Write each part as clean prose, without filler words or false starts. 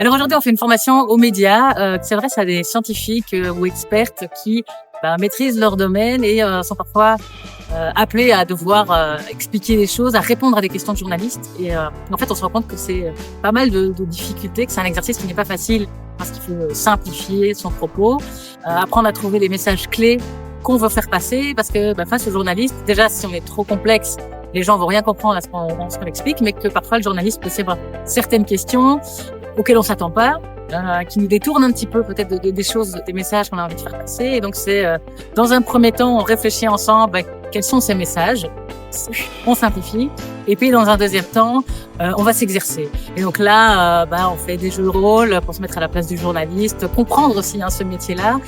Alors aujourd'hui, on fait une formation aux médias qui s'adresse à des scientifiques ou expertes qui maîtrisent leur domaine et sont parfois appelés à devoir expliquer les choses, à répondre à des questions de journalistes. Et en fait, on se rend compte que c'est pas mal de difficultés, que c'est un exercice qui n'est pas facile parce qu'il faut simplifier son propos, apprendre à trouver les messages clés qu'on veut faire passer, parce que face aux journalistes, déjà, si on est trop complexe, les gens vont rien comprendre à ce qu'on explique, mais que parfois le journaliste peut savoir certaines questions auxquelles on s'attend pas, qui nous détournent un petit peu peut-être des choses, des messages qu'on a envie de faire passer. Et donc c'est dans un premier temps, on réfléchit ensemble quels sont ces messages, on simplifie, et puis dans un deuxième temps, on va s'exercer. Et donc là, on fait des jeux de rôle pour se mettre à la place du journaliste, comprendre aussi ce métier-là,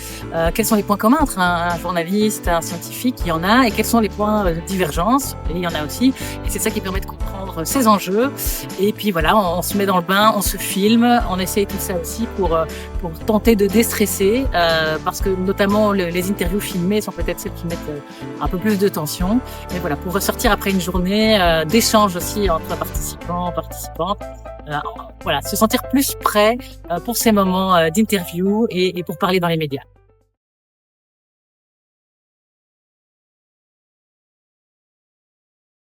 quels sont les points communs entre un journaliste, un scientifique, il y en a, et quels sont les points de divergence, et il y en a aussi. Et c'est ça qui permet de comprendre ces enjeux. Et puis voilà, on se met dans le bain, on se filme, on essaye tout ça aussi pour tenter de déstresser, parce que notamment les interviews filmées sont peut-être celles qui mettent un peu plus de tension. Et voilà, pour ressortir après une journée d'échange aussi entre participantes, voilà, se sentir plus prêt pour ces moments d'interview et pour parler dans les médias.